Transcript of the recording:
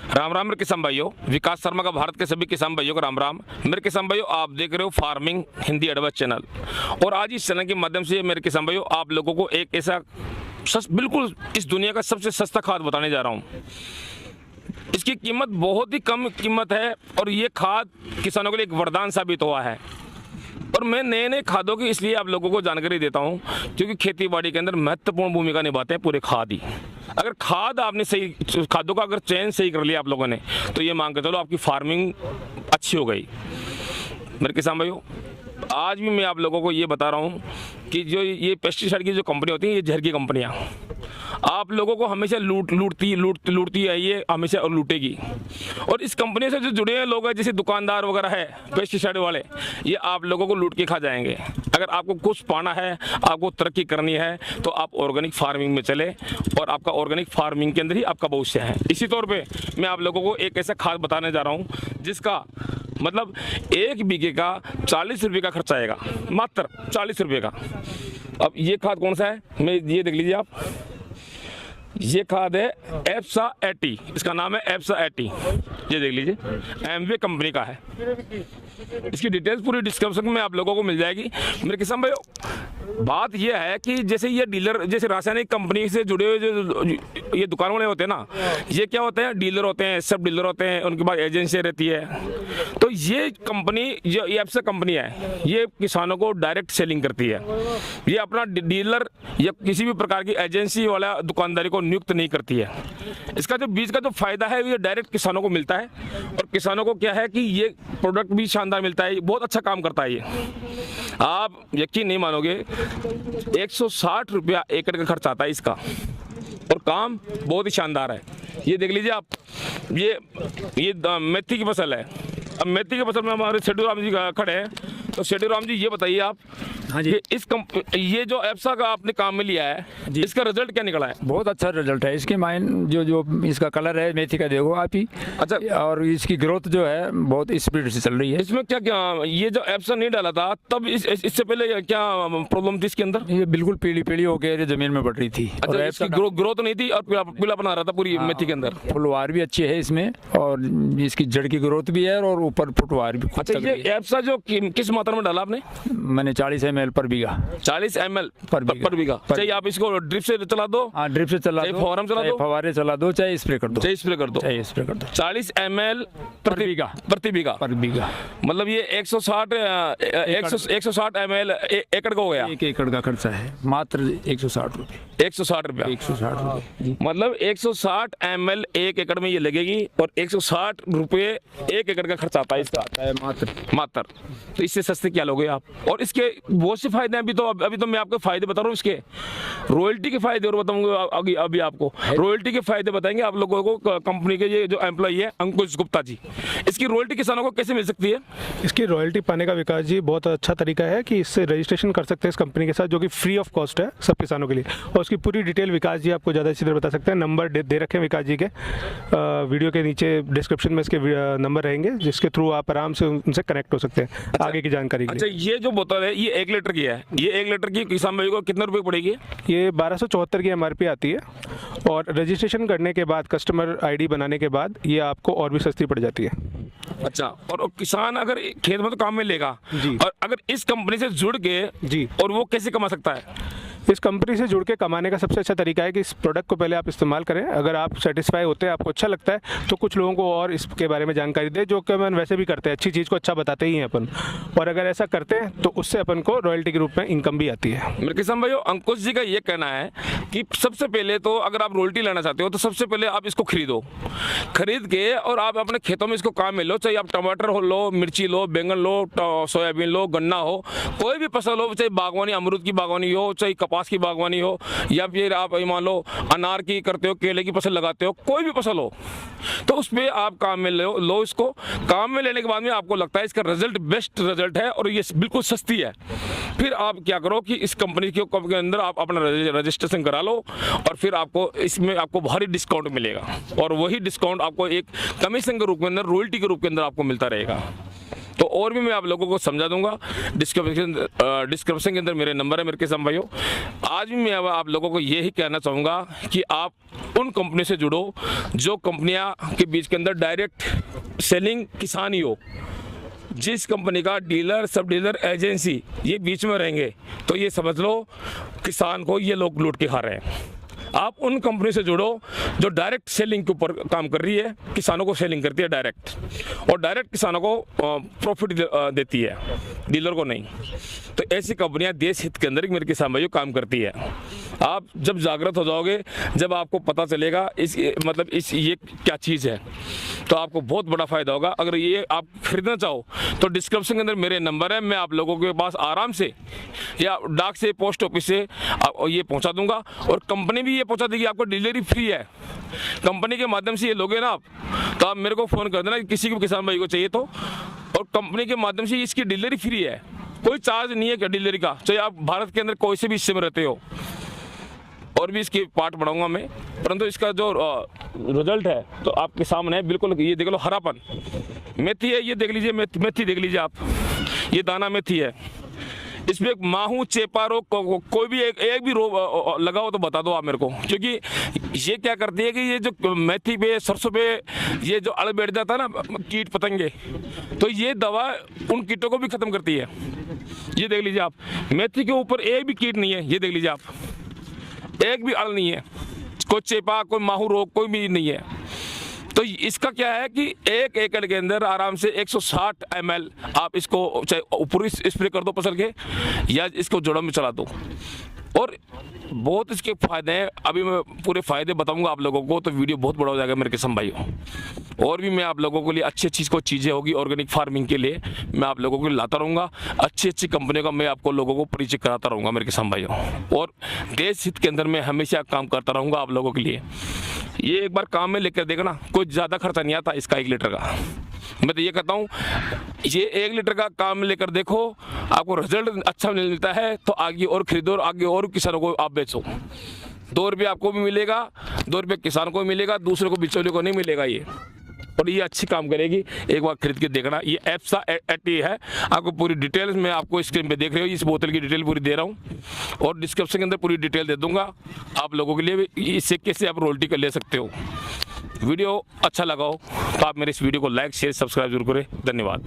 राम राम मेरे किसान भाइयों, विकास शर्मा का भारत के सभी किसान भाइयों को राम राम। मेरे किसान भाइयों, आप देख रहे हो फार्मिंग हिंदी एडवाइस चैनल, और आज इस चैनल के माध्यम से मेरे किसान भाइयों आप लोगों को एक ऐसा बिल्कुल इस दुनिया का सबसे सस्ता खाद बताने जा रहा हूँ। इसकी कीमत बहुत ही कम कीमत है और ये खाद किसानों के लिए एक वरदान साबित हुआ है। और मैं नए नए खादों की इसलिए आप लोगों को जानकारी देता हूं क्योंकि खेती बाड़ी के अंदर महत्वपूर्ण भूमिका निभाते हैं पूरे खाद ही। अगर खाद आपने सही, खादों का अगर चयन सही कर लिया आप लोगों ने, तो ये मान के चलो आपकी फार्मिंग अच्छी हो गई। मेरे किसान भाइयों, आज भी मैं आप लोगों को ये बता रहा हूँ कि जो ये पेस्टिसाइड की जो कंपनी होती है, ये जहर की कंपनियाँ आप लोगों को हमेशा लूटती है, ये हमेशा और लूटेगी। और इस कंपनी से जो जुड़े हुए लोग हैं, जैसे दुकानदार वगैरह है पेस्टिसाइड वाले, ये आप लोगों को लूट के खा जाएंगे। अगर आपको कुछ पाना है, आपको तरक्की करनी है, तो आप ऑर्गेनिक फार्मिंग में चले और आपका ऑर्गेनिक फार्मिंग के अंदर ही आपका भविष्य है। इसी तौर पे मैं आप लोगों को एक ऐसा खाद बताने जा रहा हूँ जिसका मतलब 1 बीघे का 40 रुपये का खर्चा आएगा, मात्र 40 रुपये का। अब ये खाद कौन सा है, मैं ये देख लीजिए आप, ये खाद है एप्सा 80, इसका नाम है एप्सा 80, ये देख लीजिए एमवे कंपनी का है। इसकी डिटेल्स पूरी डिस्क्रिप्शन में आप लोगों को मिल जाएगी। मेरे किसान भाइयों, बात यह है कि जैसे ये डीलर, जैसे रासायनिक कंपनी से जुड़े हुए जो ये दुकान वाले होते हैं ना, ये क्या होते हैं, डीलर होते हैं, सब डीलर होते हैं, उनके पास एजेंसी रहती है। तो ये कंपनी, जो एप्सा कंपनी है, ये किसानों को डायरेक्ट सेलिंग करती है। ये अपना डीलर या किसी भी प्रकार की एजेंसी वाला दुकानदारी को नियुक्त नहीं करती है। इसका जो बीज का जो फायदा है ये डायरेक्ट किसानों को मिलता है, और किसानों को क्या है कि ये प्रोडक्ट भी शानदार मिलता है, बहुत अच्छा काम करता है ये। आप यकीन नहीं मानोगे, 160 रुपया एकड़ का खर्च आता है इसका, और काम बहुत ही शानदार है। ये देख लीजिए आप, ये मेथी की फसल है। अब मेथी की फसल में हमारे सेठू राम जी खड़े हैं, तो सेठू राम जी ये बताइए आप, हाँ जी, ये जो एप्सा का आपने काम में लिया है, इसका रिजल्ट क्या निकला है? बहुत अच्छा रिजल्ट है। इसके माइन जो इसका कलर है मेथी का, देखो आप ही। अच्छा, और इसकी ग्रोथ जो है बहुत स्पीड से चल रही है। इसमें क्या क्या ये जो एप्सा नहीं डाला था तब इससे पहले क्या प्रॉब्लम थी इसके अंदर? ये बिल्कुल पीली हो के जमीन में बढ़ रही थी। अच्छा, इसकी ग्रोथ नहीं थी और पीलापन आ रहा था पूरी मेथी के अंदर। फुलवार भी अच्छी है इसमें, और इसकी जड़ की ग्रोथ भी है, और ऊपर फुटवार भी। अच्छा, ये एप्सा जो किस मात्रा में डाला आपने? मैंने 40 ml पर बीघा। 40 ml पर बीघा। चाहिए आप इसको ड्रिप से चला दो, हाँ ड्रिप से चला दो, फवारा चला दो, फवारे चला दो, चाहे स्प्रे कर दो, चाहे स्प्रे कर दो। 40 ml प्रति बीघा, मतलब ये 160 ml एकड़ का हो गया। 1 एकड़ का खर्चा है मात्र 160 रुपये। 160 रुपया, 160 रुपये, मतलब 160 ml 1 एकड़ में ये लगेगी, और 160 रुपये 1 एकड़ का खर्चा आता है इसका, मात्र। तो इससे सस्ते क्या लोगे आप? और इसके बहुत से फायदे हैं। अभी तो मैं आपको फायदे बता रहा हूँ इसके, रॉयल्टी के फायदे और बताऊंगा अभी आपको। रॉयल्टी के फायदे बताएंगे आप लोगों को। कंपनी के ये जो एम्प्लॉई है अंकुश गुप्ता जी, इसकी रॉयल्टी किसानों को कैसे मिल सकती है? इसकी रॉयल्टी पाने का विकास जी बहुत अच्छा तरीका है कि इससे रजिस्ट्रेशन कर सकते हैं इस कंपनी के साथ, जो कि फ्री ऑफ कॉस्ट है सब किसानों के लिए। और उसकी पूरी डिटेल विकास जी आपको ज़्यादा अच्छी तरह बता सकते हैं। नंबर दे रखे हैं विकास जी के, वीडियो के नीचे डिस्क्रिप्शन में इसके नंबर रहेंगे, जिसके थ्रू आप आराम से उनसे कनेक्ट हो सकते हैं आगे की जानकारी के लिए। अच्छा, ये जो बोतल है ये 1 लीटर की है, ये 1 लीटर की किसान भाई को कितने रुपए पड़ेगी? ये 1274 की MRP आती है, और रजिस्ट्रेशन करने के बाद, कस्टमर ID बनाने के बाद ये आपको और भी सस्ती पड़ जाती है। अच्छा, और किसान अगर खेत में तो काम में लेगा जी, और अगर इस कंपनी से जुड़ के जी, और वो कैसे कमा सकता है? इस कंपनी से जुड़ के कमाने का सबसे अच्छा तरीका है कि इस प्रोडक्ट को पहले आप इस्तेमाल करें। अगर आप सेटिस्फाई होते हैं, आपको अच्छा लगता है, तो कुछ लोगों को और इसके बारे में जानकारी दें, जो कि अपन वैसे भी करते हैं, अच्छी चीज़ को अच्छा बताते ही हैं अपन। और अगर ऐसा करते हैं तो उससे अपन को रॉयल्टी के रूप में इनकम भी आती है। मेरे किसान भाइयों, अंकुश जी का ये कहना है कि सबसे पहले तो अगर आप रॉयल्टी लेना चाहते हो तो सबसे पहले आप इसको खरीद के और आप अपने खेतों में इसको काम में लो। चाहे आप टमाटर हो लो, मिर्ची लो, बैंगन लो, सोयाबीन लो, गन्ना हो, कोई भी फसल हो, चाहे बागवानी, अमरूद की बागवानी हो, चाहे कपास की बागवानी हो, या फिर आप मान लो अनार की करते हो, केले की फसल लगाते हो, कोई भी फसल हो, तो उसमें आप काम में लो इसको। काम में लेने के बाद में आपको लगता है इसका रिजल्ट बेस्ट रिजल्ट है और ये बिल्कुल सस्ती है, फिर आप क्या करो कि इस कंपनी के अंदर आप अपना रजिस्ट्रेशन करा लो, और फिर आपको इसमें आपको भारी डिस्काउंट मिलेगा, और वही डिस्काउंट आपको एक कमीशन के रूप में अंदर, रॉयल्टी के रूप के अंदर आपको मिलता रहेगा। तो और भी मैं आप लोगों को समझा दूंगा। डिस्क्रिप्शन के अंदर मेरे नंबर है मेरे किसान भाइयों। आज भी मैं अब आप लोगों को यही कहना चाहूँगा कि आप उन कंपनी से जुड़ो जो कंपनियां के बीच के अंदर डायरेक्ट सेलिंग किसान ही हो। जिस कंपनी का डीलर, सब डीलर, एजेंसी ये बीच में रहेंगे तो ये समझ लो किसान को ये लोग लूट के खा रहे हैं। आप उन कंपनी से जुड़ो जो डायरेक्ट सेलिंग के ऊपर काम कर रही है, किसानों को सेलिंग करती है डायरेक्ट, और डायरेक्ट किसानों को प्रॉफिट देती है, डीलर को नहीं। तो ऐसी कंपनियां देश हित के अंदर ही मेरे किसान भाइयों काम करती है। आप जब जागृत हो जाओगे, जब आपको पता चलेगा ये क्या चीज़ है, तो आपको बहुत बड़ा फायदा होगा। अगर ये आप खरीदना चाहो तो डिस्क्रिप्शन के अंदर मेरे नंबर है, मैं आप लोगों के पास आराम से या डाक से, पोस्ट ऑफिस से ये पहुंचा दूंगा, और कंपनी भी ये पहुंचा देगी, आपको डिलीवरी फ्री है। कंपनी के माध्यम से ये लोगे ना आप, तो आप मेरे को फ़ोन कर देना, किसी को किसान भाई को चाहिए तो, और कंपनी के माध्यम से इसकी डिलीवरी फ्री है, कोई चार्ज नहीं है क्या डिलीवरी का, चाहे आप भारत के अंदर कोई से भी हिस्से में रहते हो। और भी इसकी पार्ट बढ़ाऊंगा मैं, परंतु इसका जो रिजल्ट है तो आपके सामने है बिल्कुल। ये देख लो हरापन, मेथी है, ये देख लीजिए, मेथी देख लीजिए आप, ये दाना मेथी है। इसमें माहू, चेपा रोग कोई भी एक भी रोग लगा हो तो बता दो आप मेरे को, क्योंकि ये क्या करती है कि ये जो मेथी पे, सरसों पे ये जो अड़ बैठ जाता है ना कीट पतंगे, तो ये दवा उन कीटों को भी खत्म करती है। ये देख लीजिए आप, मेथी के ऊपर एक भी कीट नहीं है, ये देख लीजिए आप, एक भी अड़ नहीं है, कोई चेपा, कोई माहू रोग कोई भी नहीं है। तो इसका क्या है कि 1 एकड़ के अंदर आराम से 160 ml आप इसको चाहे ऊपर स्प्रे कर दो फसल के, या इसको जड़ों में चला दो, और बहुत इसके फायदे हैं। अभी मैं पूरे फायदे बताऊंगा आप लोगों को, तो वीडियो बहुत बड़ा हो जाएगा मेरे किसान भाइयों। और भी मैं आप लोगों के लिए अच्छी चीज़ें होगी ऑर्गेनिक फार्मिंग के लिए, मैं आप लोगों को लाता रहूँगा। अच्छी कंपनियों का मैं आपको लोगों को परिचय कराता रहूँगा मेरे किसान भाइयों, और देश हित के अंदर मैं हमेशा काम करता रहूँगा आप लोगों के लिए। ये एक बार काम में लेकर देखना, कोई ज़्यादा खर्चा नहीं आता इसका 1 लीटर का। मैं तो ये कहता हूँ, ये 1 लीटर का काम लेकर देखो, आपको रिजल्ट अच्छा मिलता है तो आगे और खरीदो, और आगे और किसानों को आप बेचो। 2 रुपये आपको भी मिलेगा, 2 रुपये किसान को भी मिलेगा, दूसरे को बिचौलियों को नहीं मिलेगा ये। और ये अच्छी काम करेगी, एक बार खरीद के देखना। ये एप्सा 80 है, आपको पूरी डिटेल्स मैं आपको स्क्रीन पे देख रहे हो, इस बोतल की डिटेल पूरी दे रहा हूँ, और डिस्क्रिप्शन के अंदर पूरी डिटेल दे दूंगा आप लोगों के लिए। इससे कैसे आप रोल्टी कर ले सकते हो। वीडियो अच्छा लगा हो तो आप मेरे इस वीडियो को लाइक, शेयर, सब्सक्राइब जरूर करें। धन्यवाद।